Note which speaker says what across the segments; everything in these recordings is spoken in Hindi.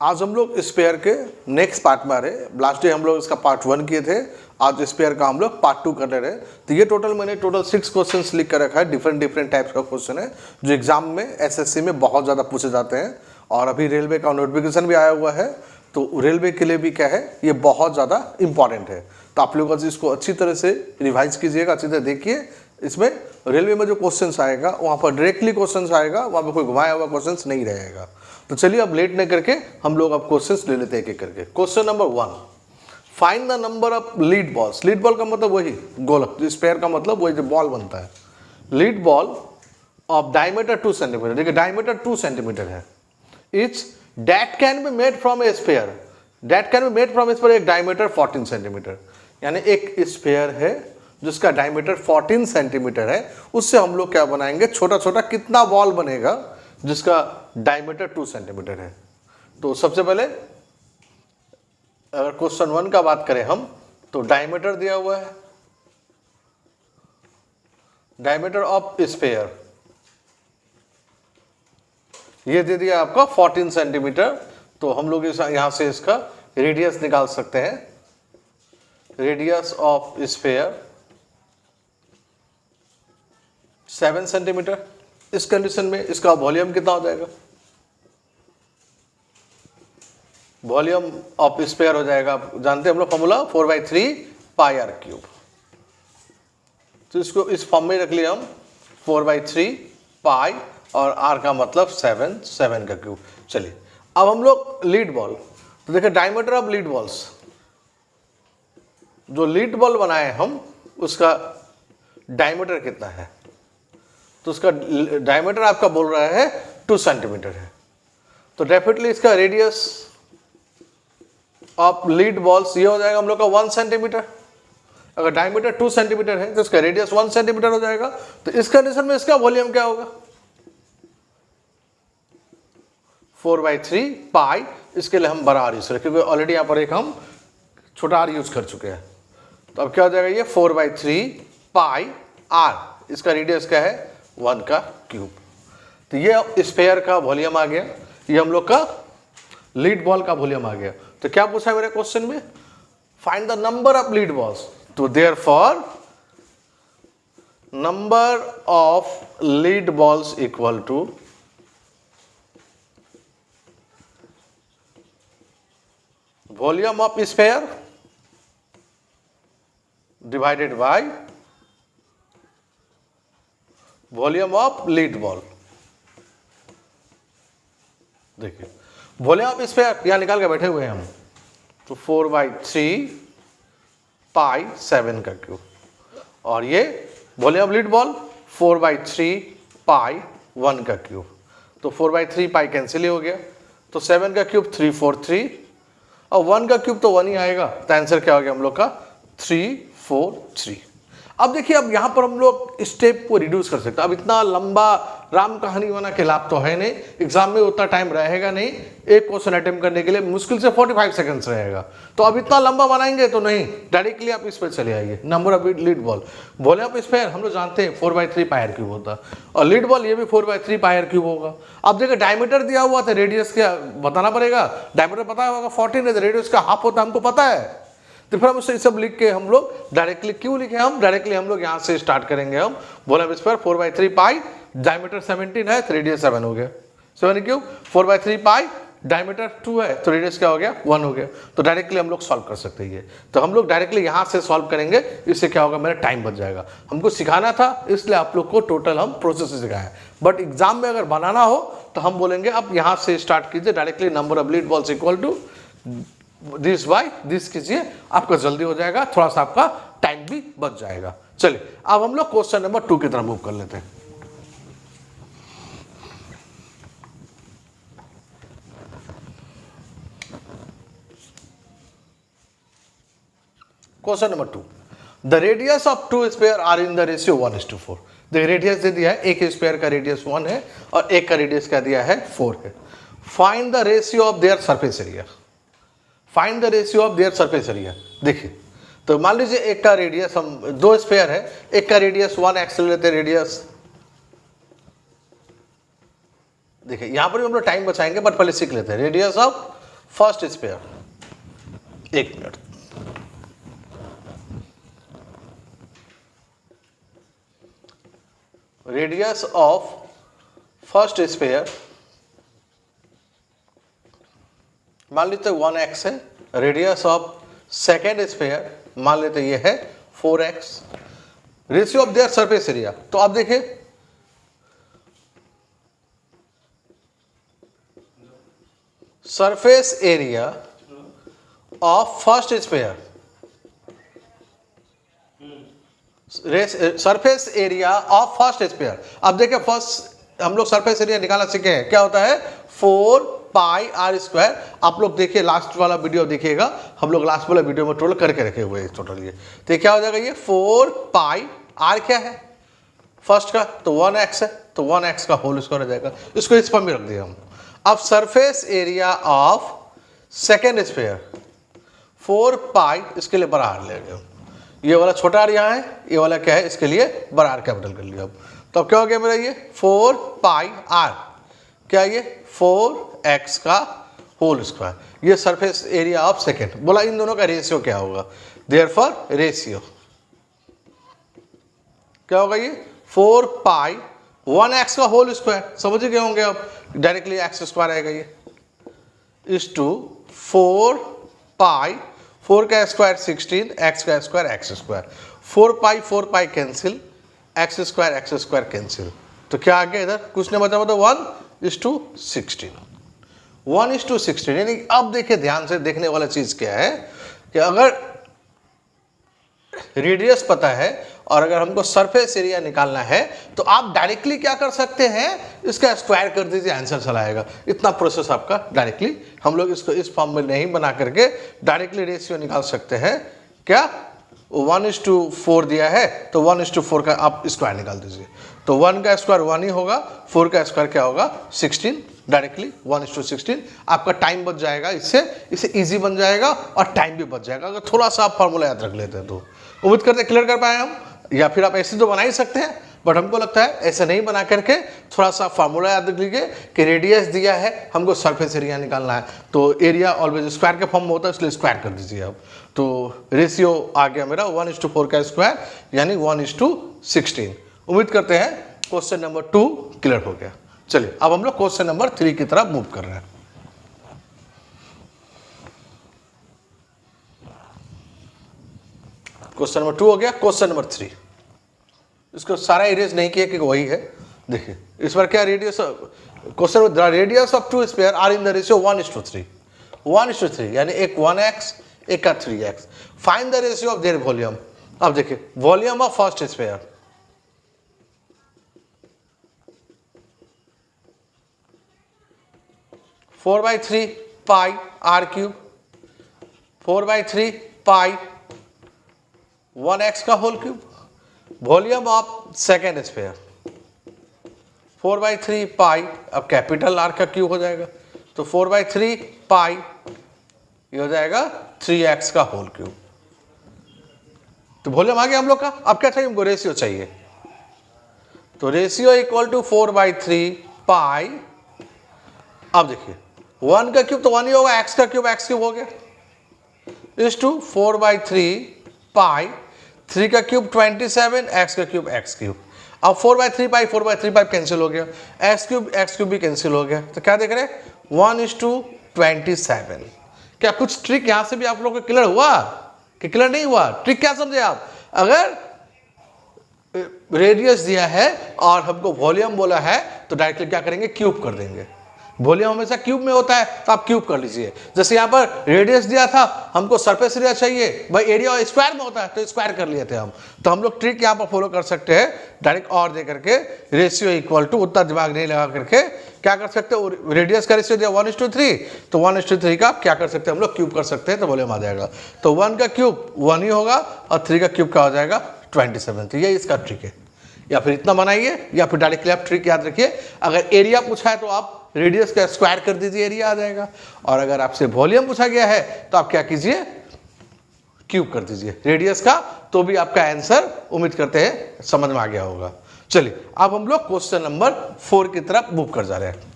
Speaker 1: आज हम लोग स्पेयर के नेक्स्ट पार्ट में आ रहे। लास्ट डे हम लोग इसका पार्ट 1 किए थे, आज स्पेयर का हम लोग पार्ट 2 कर रहे हैं। तो ये मैंने टोटल 6 क्वेश्चंस लिख कर रखा है। डिफरेंट टाइप्स का क्वेश्चन है जो एग्जाम में एसएससी में बहुत ज़्यादा पूछे जाते हैं। और अभी रेलवे का नोटिफिकेशन भी आया हुआ है, तो रेलवे के लिए भी क्या है, ये बहुत ज़्यादा इंपॉर्टेंट है। तो आप लोग इसको अच्छी तरह से रिवाइज कीजिएगा, अच्छी तरह देखिए। इसमें रेलवे में जो क्वेश्चंस आएगा वहाँ पर डायरेक्टली क्वेश्चंस आएगा, वहाँ पर कोई घुमाया हुआ क्वेश्चंस नहीं रहेगा। तो चलिए अब लेट नहीं करके हम लोग अब क्वेश्चंस ले लेते हैं एक-एक करके। Question number 1, find the number of lead balls. Lead ball का मतलब वही गोलक, स्पेयर का मतलब वही जो बॉल बनता है। Lead ball of diameter 2 centimetre, देखिए डायमीटर 2 सेंटीमीटर है। It's that can be made from a sphere, that can be made from a sphere, एक डायमीटर 14 सेंटीमीटर, यानी एक स्पेयर है जिसका डायमीटर 14 सेंटीमीटर है। उससे हम लोग क्या बनाएंगे, छोटा छोटा कितना बॉल बनेगा जिसका डायमीटर 2 सेंटीमीटर है। तो सबसे पहले अगर क्वेश्चन 1 का बात करें हम, तो डायमीटर दिया हुआ है, डायमीटर ऑफ स्फीयर ये दे दिया आपका 14 सेंटीमीटर। तो हम लोग यहां से इसका रेडियस निकाल सकते हैं। Radius of sphere 7 centimetre. इस कंडीशन में इसका वॉल्यूम कितना हो जाएगा, वॉल्यूम ऑफ स्पेयर हो जाएगा, आप जानते हैं हम लोग फॉर्मूला 4/3 पाई आर क्यूब। तो इसको इस फॉर्म में रख लिया हम 4/3 पाई और आर का मतलब 7 का क्यूब। चलिए अब हम लोग लीड बॉल, तो देखिए डायमीटर ऑफ लीड बॉल्स, जो लीड बॉल बनाए हम उसका डायमीटर कितना है, तो उसका डायमीटर आपका बोल रहा है 2 सेंटीमीटर है। तो डेफिनेटली इसका रेडियस ऑफ लीड बॉल्स ये हो जाएगा हम लोग का 1 सेंटीमीटर। अगर डायमीटर 2 सेंटीमीटर है तो इसका रेडियस 1 सेंटीमीटर हो जाएगा। तो इस कंडीशन में इसका वॉल्यूम क्या होगा, 4/3 पाई। इसके लिए हम बड़ा आर यूज करें क्योंकि ऑलरेडी यहाँ पर एक हम छोटा आर यूज कर चुके हैं। तो अब क्या हो जाएगा, ये 4/3 पाई आर, इसका रेडियस क्या है 1 का क्यूब। तो ये स्पेयर का वॉल्यूम आ गया, ये हम लोग का लीड बॉल का वॉल्यूम आ गया। तो क्या पूछा है मेरे क्वेश्चन में, find the number of lead balls. तो therefore number of lead balls equal to volume of sphere divided by volume of lead ball. देखिए वॉल्यूम ऑफ स्फीयर यहां निकाल के बैठे हुए हैं हम, तो 4/3 पाई 7 का क्यूब, और ये वॉल्यूम ऑफ लीड बॉल 4/3 पाई 1 का क्यूब। तो 4/3 पाई कैंसिल हो गया, तो 7 का क्यूब 343 और 1 का क्यूब तो 1 ही आएगा। तो आंसर क्या हो गया हम लोग का 343। अब देखिए अब यहाँ पर हम लोग स्टेप को रिड्यूस कर सकते हैं। अब इतना लंबा राम कहानी बना के लाभ तो है नहीं, एग्जाम में उतना टाइम रहेगा नहीं, एक क्वेश्चन अटेम्प्ट करने के लिए मुश्किल से 45 सेकंड्स रहेगा। तो अब इतना लंबा बनाएंगे तो नहीं, डायरेक्टली आप इस पर चले आइए। Number of lead ball, volume of sphere हम लोग जानते हैं 4/3 पाई आर क्यूब होता है, और लीड बॉल ये भी 4/3 पाई आर क्यूब होगा। अब देखिए डायमीटर दिया हुआ था, रेडियस क्या बताना पड़ेगा, डायमीटर पता होगा 14 है, रेडियस का हाफ होता है हमको पता है। तो फिर हम उससे सब लिख के हम लोग डायरेक्टली क्यों लिखे, हम डायरेक्टली हम लोग यहाँ से स्टार्ट करेंगे। हम वॉल्यूम स्क्वायर 4/3 पाई, डायमीटर 17 है तो रेडियस 7 हो गया, 7 क्यूब 4/3 पाई, डायमीटर 2 है तो रेडियस क्या हो गया 1 हो गया। तो डायरेक्टली हम लोग सॉल्व कर सकते हैं। तो हम लोग डायरेक्टली यहाँ से सॉल्व करेंगे, इससे क्या होगा मेरा टाइम बच जाएगा। हमको सिखाना था इसलिए आप लोग को टोटल हम प्रोसेस सिखाया, बट एग्जाम में अगर बनाना हो तो हम बोलेंगे आप यहाँ से स्टार्ट कीजिए, directly number of lead balls equal to this by this कीजिए, आपका जल्दी हो जाएगा, थोड़ा सा आपका टाइम भी बच जाएगा। चलिए अब हम लोग क्वेश्चन नंबर 2 की तरफ मूव कर लेते हैं। Question number 2, the radius of 2 sphere are in the ratio 1:4। देखिए रेडियस दे दिया है, एक स्पेयर का रेडियस 1 है और एक का रेडियस क्या दिया है 4 है। Find the ratio of their surface area, find the ratio of their surface area. देखिए तो मान लीजिए एक का रेडियस, हम 2 स्पेयर है, एक का रेडियस 1 एक्स लेते हैं रेडियस। देखिए यहां पर भी हम लोग टाइम बचाएंगे बट पहले सीख लेते हैं। रेडियस ऑफ फर्स्ट स्फीयर, एक minute, radius of first sphere मान लेते 1x है, रेडियस ऑफ सेकेंड स्फीयर मान लेते ये है 4x, ratio of their surface area. तो आप देखिए surface area of first sphere, surface area of first sphere. अब देखिए फर्स्ट हम लोग सरफेस एरिया निकालना सीखे हैं, क्या होता है 4 पाई आर स्क्वायर। आप लोग देखिए लास्ट वाला वीडियो देखिएगा, हम लोग लास्ट वाला वीडियो में टोटल करके रखे हुए हैं टोटल। ये तो क्या हो जाएगा, ये 4 पाई आर क्या है फर्स्ट का, तो 1x है, तो 1x का होल स्क्वायर हो जाएगा। इसको इस फॉर्म में रख दिए हम। अब surface area of second sphere 4 पाई, इसके लिए बड़ा आर ले गए, ये वाला छोटा आर यहाँ है, ये वाला क्या है इसके लिए बड़ा आर कैपिटल कर लिया। अब तो अब क्या हो गया मेरा, ये 4 पाई आर क्या, ये 4x का होल स्क्वायर, ये सरफेस एरिया ऑफ सेकेंड। बोला इन दोनों का रेशियो क्या होगा, देयरफॉर रेशियो क्या होगा, ये 4 पाई 1x का होल स्क्वायर, समझ गए होंगे अब, डायरेक्टली x स्क्वायर आएगा ये, इज टू 4 पाई 4 का स्क्वायर 16, x का square x square, 4 pi cancel, x square cancel, तो क्या आ गया इधर कुछ नहीं बचा, मतलब 1:16, 1:16। यानी अब देखिए ध्यान से देखने वाला चीज क्या है कि अगर रेडियस पता है और अगर हमको सरफेस एरिया निकालना है तो आप डायरेक्टली क्या कर सकते हैं, इसका स्क्वायर कर दीजिए, आंसर चला आएगा। इतना प्रोसेस आपका डायरेक्टली, हम लोग इसको इस फॉर्म में नहीं बना करके डायरेक्टली रेशियो निकाल सकते हैं। क्या 1:4 दिया है तो 1:4 का आप स्क्वायर निकाल दीजिए, तो 1 का स्क्वायर 1 ही होगा, 4 का स्क्वायर क्या होगा 16, डायरेक्टली 1:16। आपका टाइम बच जाएगा, इससे इजी बन जाएगा और टाइम भी बच जाएगा अगर थोड़ा सा आप फार्मूला याद रख लेते हैं तो। उम्मीद करते हैं क्लियर कर पाए हम, या फिर आप ऐसे तो बना ही सकते हैं, बट हमको लगता है ऐसे नहीं बना करके थोड़ा सा फार्मूला याद रख लीजिए कि रेडियस दिया है, हमको सरफेस एरिया निकालना है, तो एरिया ऑलवेज स्क्वायर के फॉर्म में होता है, इसलिए स्क्वायर कर दीजिए आप। तो रेशियो आ गया मेरा 1:4 का स्क्वायर यानी 1:16। उम्मीद करते हैं क्वेश्चन नंबर 2 क्लियर हो गया। चलिए अब हम लोग क्वेश्चन नंबर 3 की तरफ मूव कर रहे हैं। क्वेश्चन नंबर 2 हो गया। क्वेश्चन नंबर 3, इसको सारा इरेज नहीं किया कि वही है। देखिए इस बार क्या रेडियस, क्वेश्चन में the radius of 2 sphere are in the ratio 1:3, 1:3 यानी एक 1x एक का 3x। Find the ratio of their volume. अब देखिए volume of first sphere, four by 3 pi r cube, 4/3 pi 1x का whole cube. Volume of second sphere 4/3 pi, अब कैपिटल आर का क्यूब हो जाएगा, तो 4/3 पाई ये हो जाएगा 3x का होल क्यूब। तो वॉल्यूम आ गया हम लोग का। अब क्या चाहिए हमको, रेशियो चाहिए, तो रेशियो इक्वल टू 4/3 पाई। अब देखिए 1 का क्यूब तो 1 ही होगा, x का क्यूब x क्यूब हो गया, इज टू 4/3 पाई, 3 का क्यूब 27, x का क्यूब x क्यूब। अब 4/3 पाई 4/3 पाई कैंसिल हो गया, x क्यूब भी कैंसिल हो गया, तो क्या देख रहे हैं 1:27। क्या कुछ ट्रिक यहां से भी आप लोगों को क्लियर हुआ कि क्लियर नहीं हुआ? ट्रिक क्या समझे आप? अगर रेडियस दिया है और हमको वॉल्यूम बोला है तो डायरेक्टली क्या करेंगे, क्यूब कर देंगे। वॉल्यूम हमेशा क्यूब में होता है तो आप क्यूब कर लीजिए। जैसे यहाँ पर रेडियस दिया था, हमको सरफेस एरिया चाहिए, भाई एरिया स्क्वायर में होता है तो स्क्वायर कर लिए थे हम। तो हम लोग ट्रिक यहाँ पर फॉलो कर सकते हैं, डायरेक्ट और दे करके रेशियो इक्वल टू, उतना दिमाग नहीं लगा करके क्या कर सकते हो, रेडियस का रेशियो दिया 1:3 तो 1:3 का क्या कर सकते हैं हम लोग, क्यूब कर सकते हैं, तो वॉल्यूम आ जाएगा। तो 1 का क्यूब 1 ही होगा और 3 का क्यूब क्या हो जाएगा 27। तो ये इसका ट्रिक है। या फिर इतना बनाइए या फिर डायरेक्टली आप ट्रिक याद रखिए, अगर एरिया पूछा है तो आप रेडियस का स्क्वायर कर दीजिए, एरिया आ जाएगा। और अगर आपसे वॉल्यूम पूछा गया है तो आप क्या कीजिए, क्यूब कर दीजिए रेडियस का, तो भी आपका आंसर उम्मीद करते हैं समझ में आ गया होगा। चलिए अब हम लोग क्वेश्चन नंबर 4 की तरफ मूव कर जा रहे हैं।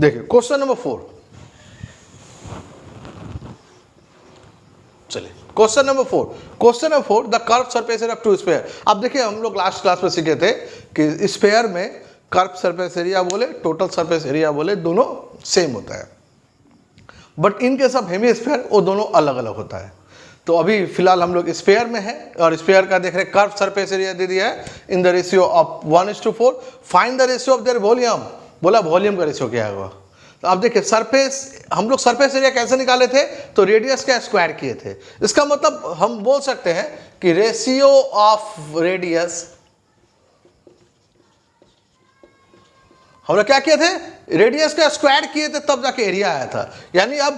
Speaker 1: देखिए क्वेश्चन नंबर 4, चलिए question number 4, the curve surface area of two sphere. अब देखिए हम लोग लास्ट क्लास में सीखे थे कि स्फीयर में कर्व सरफेस एरिया बोले, टोटल सरफेस एरिया बोले, दोनों सेम होता है, but in case of hemisphere वो दोनों अलग अलग होता है। तो अभी फिलहाल हम लोग स्फीयर में है और स्फीयर का देख रहे हैं कर्व सरफेस एरिया दे दिया है इन the ratio of 1:4। Find the ratio of their volume, बोला वॉल्यूम का रेशियो क्या होगा। तो अब देखिए सरफेस, हम लोग सरफेस एरिया कैसे निकाले थे, तो रेडियस का स्क्वायर किए थे। इसका मतलब हम बोल सकते हैं कि रेशियो ऑफ रेडियस, हम लोग क्या किए थे, रेडियस का स्क्वायर किए थे तब जाके एरिया आया था। यानी अब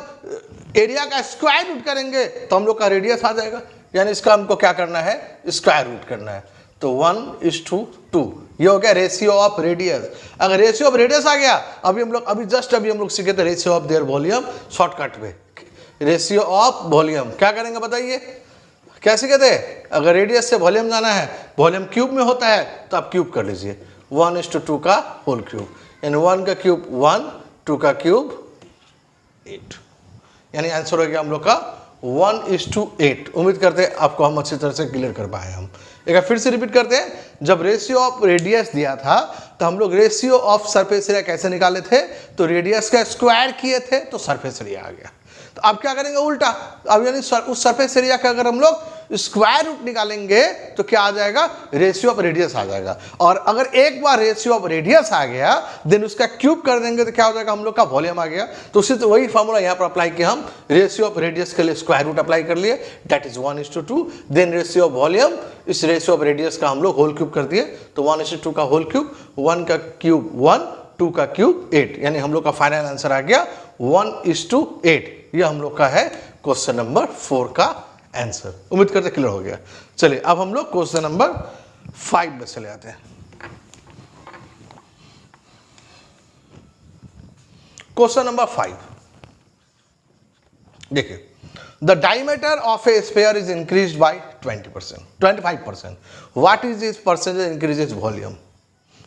Speaker 1: एरिया का स्क्वायर रूट करेंगे तो हम लोग का रेडियस आ जाएगा, यानी इसका हमको क्या करना है, स्क्वायर रूट करना है। तो 1:2 ये हो गया रेशियो ऑफ रेडियस। अगर रेशियो ऑफ रेडियस आ गया, अभी हम लोग सीखे थे ratio of their volume, shortcut में रेशियो ऑफ वॉल्यूम क्या करेंगे बताइए, क्या सीखे थे, अगर रेडियस से वॉल्यूम जाना है, वॉल्यूम क्यूब में होता है तो आप क्यूब कर लीजिए, 1:2 का होल क्यूब, यानी 1 का क्यूब 1, 2 का क्यूब 8, यानी आंसर हो गया हम लोग का 1:8। उम्मीद करते हैं आपको हम अच्छी तरह से क्लियर कर पाए। हम एक बार फिर से रिपीट करते हैं, जब रेशियो ऑफ रेडियस दिया था तो हम लोग रेशियो ऑफ सरफेस एरिया कैसे निकाले थे, तो रेडियस का स्क्वायर किए थे तो सरफेस एरिया आ गया। तो अब क्या करेंगे उल्टा, अब यानी उस सरफेस एरिया का अगर हम लोग स्क्वायर रूट निकालेंगे तो क्या आ जाएगा, रेशियो ऑफ रेडियस आ जाएगा। और अगर एक बार रेशियो ऑफ रेडियस आ गया देन उसका क्यूब कर देंगे तो क्या हो जाएगा, हम लोग का वॉल्यूम आ गया। तो उसी तो वही फॉर्मूला यहाँ पर अप्लाई किया, हम रेशियो ऑफ रेडियस के लिए स्क्वायर रूट अप्लाई कर लिए, that is 1:2। Then ratio of volume, इस रेशियो ऑफ रेडियस का हम लोग होल क्यूब कर दिए, तो 1:2 का होल क्यूब, 1 का क्यूब 1, 2 का क्यूब 8, यानी हम लोग का फाइनल आंसर आ गया 1:8। यह हम लोग का है क्वेश्चन नंबर 4 का आंसर। उम्मीद करते क्लियर हो गया। चलिए अब हम लोग क्वेश्चन नंबर 5 में चले आते हैं। क्वेश्चन नंबर 5 देखिए, the diameter of a sphere is increased by 25%। What is this percentage increase is volume.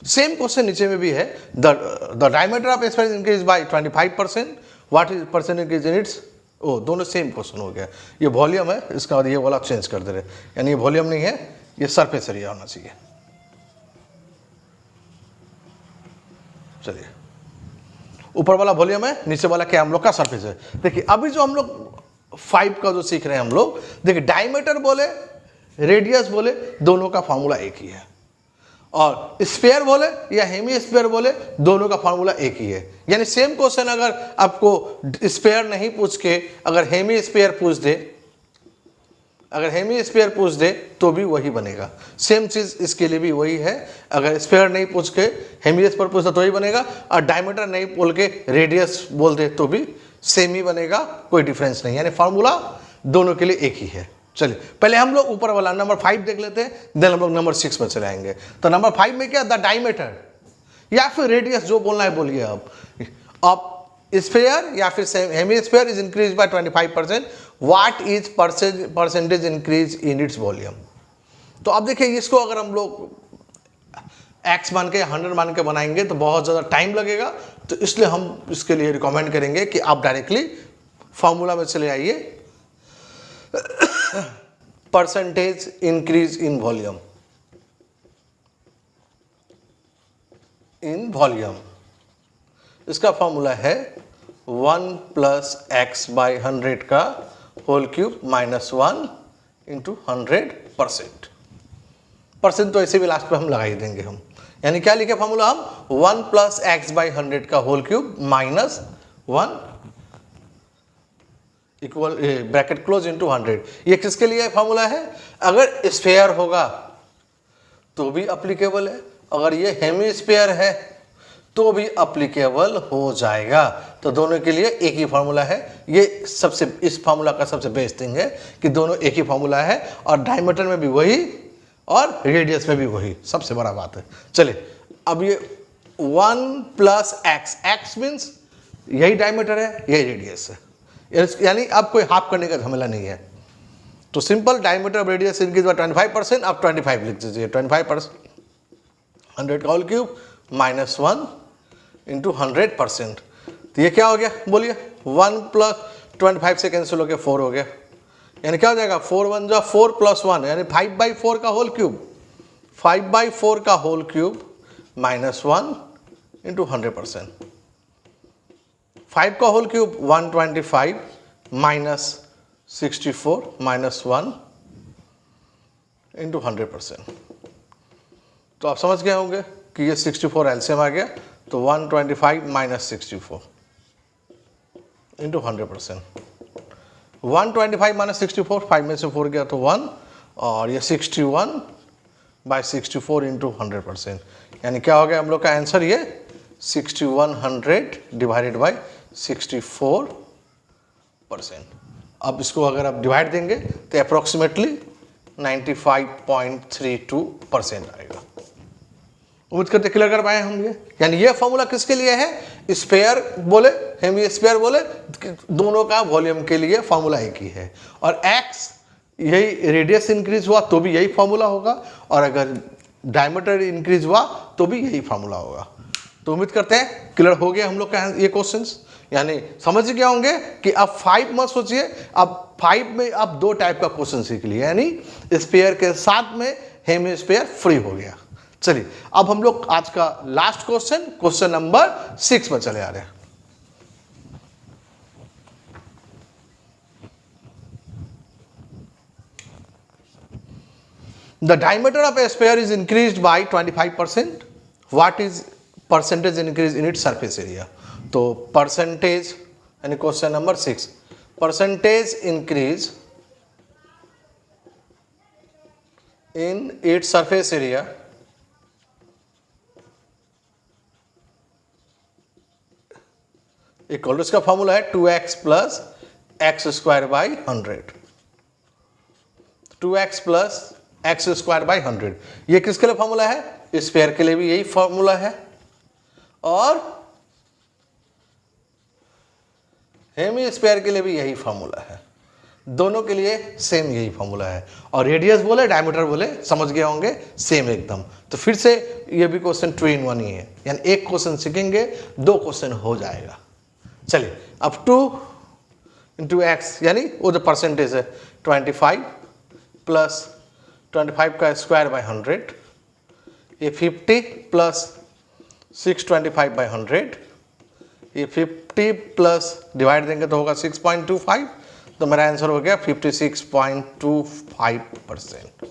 Speaker 1: Same question नीचे में भी है, the diameter of a sphere is increase by 25%, what is percentage increase in its, oh दोनों सेम क्वेश्चन हो गया। ये वॉल्यूम है, इसका बाद ये वाला चेंज कर दे रहे, यानी ये वॉल्यूम नहीं है, ये सरफेस एरिया होना चाहिए। चलिए ऊपर वाला वॉल्यूम है, नीचे वाला क्या हम लोग का सरफेस है। देखिए अभी जो हम लोग 5 का जो सीख रहे हैं हम लोग, देखिए डायमीटर बोले, रेडियस बोले, दोनों का फॉर्मूला एक ही है, और स्फीयर बोले या हेमीस्फीयर बोले, दोनों का फॉर्मूला एक ही है। यानी सेम क्वेश्चन अगर आपको स्फीयर नहीं पूछ के अगर हेमीस्फीयर पूछ दे, तो भी वही बनेगा। सेम चीज इसके लिए भी वही है, अगर स्फीयर नहीं पूछ के हेमीस्फीयर पूछ दे तो वही बनेगा, और डायमीटर नहीं बोल के रेडियस बोल दे तो भी सेम ही बनेगा, कोई डिफरेंस नहीं, यानी फॉर्मूला दोनों के लिए एक ही है। चलिए पहले हम लोग ऊपर वाला नंबर 5 देख लेते हैं, देन हम लोग नंबर 6 में चले आएंगे। तो नंबर 5 में क्या, द डायमीटर या फिर रेडियस, जो बोलना है बोलिए अब स्फीयर या फिर hemisphere is increase by 25%, what is percentage increase in its volume. तो अब देखिए इसको अगर हम लोग x मान के 100 मान के बनाएंगे तो बहुत ज़्यादा टाइम लगेगा, तो इसलिए हम इसके लिए रिकमेंड करेंगे कि आप डायरेक्टली फॉर्मूला में चले आइए, परसेंटेज इंक्रीज इन वॉल्यूम, इसका फॉर्मूला है 1 + x/100 का होल क्यूब -1 × 100%। परसेंट तो ऐसे भी लास्ट पे हम लगा ही देंगे हम, यानी क्या लिखे फॉर्मूला हम, 1 + x/100 का whole cube -1 equal bracket close into 100। ये किसके लिए फॉर्मूला है, अगर स्फीयर होगा तो भी अप्लीकेबल है, अगर ये हेमीस्फीयर है तो भी अप्लीकेबल हो जाएगा। तो दोनों के लिए एक ही फार्मूला है। ये सबसे, इस फार्मूला का सबसे बेस्ट थिंग है कि दोनों एक ही फार्मूला है, और डायमीटर में भी वही और रेडियस में भी वही, सबसे बड़ा बात है। चलिए अब ये 1 + x मीन्स यही डायमीटर है, यही रेडियस है, यानी अब कोई हाफ करने का झमेला नहीं है। तो simple diameter of radius increase by 25%, आप 25 लिख दीजिए, 25% 100 का होल क्यूब -1 × 100%। तो ये क्या हो गया बोलिए, 1 + 25 से कैंसिल हो गया 4 हो गया, यानी क्या हो जाएगा 4 1 जा 4 + 1 यानी 5/4 का होल क्यूब, 5/4 का होल क्यूब -1 × 100%, 5 का होल क्यूब 125 -64 -1 × 100%। तो आप समझ गए होंगे कि ये 64 एलसीएम आ गया, तो 125 - 64 × 100%, 125 - 64, 5 में से 4 गया तो 1, और ये 61/64 × 100%, यानी क्या हो गया हम लोग का आंसर, ये 6100 / 64%। अब इसको अगर आप डिवाइड देंगे तो अप्रोक्सीमेटली 95.32% आएगा। उम्मीद करते क्लियर कर पाए हम ये, यानी ये फॉर्मूला किसके लिए है, स्फीयर बोले हेमी स्फीयर बोले, दोनों का वॉल्यूम के लिए फॉर्मूला एक ही है, और x यही रेडियस इंक्रीज हुआ तो भी यही फॉर्मूला होगा, और अगर डायमीटर इंक्रीज हुआ तो भी यही फॉर्मूला होगा। तो उम्मीद करते हैं क्लियर हो गया हम लोग का ये क्वेश्चंस, यानी समझ गए होंगे कि अब 5 मत सोचिए, अब 5 में आप 2 टाइप का क्वेश्चन सीख लिए, यानी स्फीयर के साथ में हेमिस्फीयर फ्री हो गया। चलिए अब हम लोग आज का लास्ट क्वेश्चन नंबर 6 पर चले आ रहे हैं। The diameter of a sphere is increased by 25%. What is percentage increase in its surface area? तो परसेंटेज यानी question number 6, percentage increase in its surface area equal, इसका फॉर्मूला है 2x + x² / 100, 2x + x² / 100। ये किसके लिए फॉर्मूला है, स्फीयर के लिए भी यही फॉर्मूला है, और हेमिस्फीयर के लिए भी यही फॉर्मूला है, दोनों के लिए सेम यही फॉर्मूला है, और रेडियस बोले डायमीटर बोले समझ गए होंगे सेम एकदम। तो फिर से ये भी क्वेश्चन 2 in 1 ही है, यानी एक क्वेश्चन सीखेंगे 2 क्वेश्चन हो जाएगा। चलिए अब 2 × x यानी वो जो परसेंटेज है 25 + 25 का स्क्वायर / 100, ये 50 + 625/100, ये 50 प्लस डिवाइड देंगे तो होगा 6.25, तो मेरा आंसर हो गया 56.25%।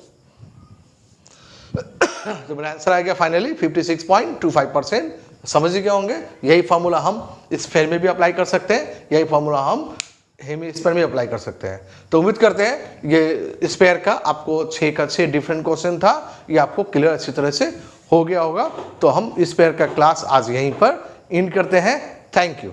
Speaker 1: तो मेरा आंसर आ गया फाइनली 56.25%। समझ गए होंगे, यही फॉर्मूला हम स्फीयर में भी अप्लाई कर सकते हैं, यही फॉर्मूला हम हेमिस्फीयर में अप्लाई कर सकते हैं। तो उम्मीद करते हैं ये स्फीयर का आपको 6 का 6 डिफरेंट क्वेश्चन था, ये आपको क्लियर अच्छी तरह से हो गया होगा। तो हम स्फीयर का क्लास आज यहीं पर एंड करते हैं। Thank you.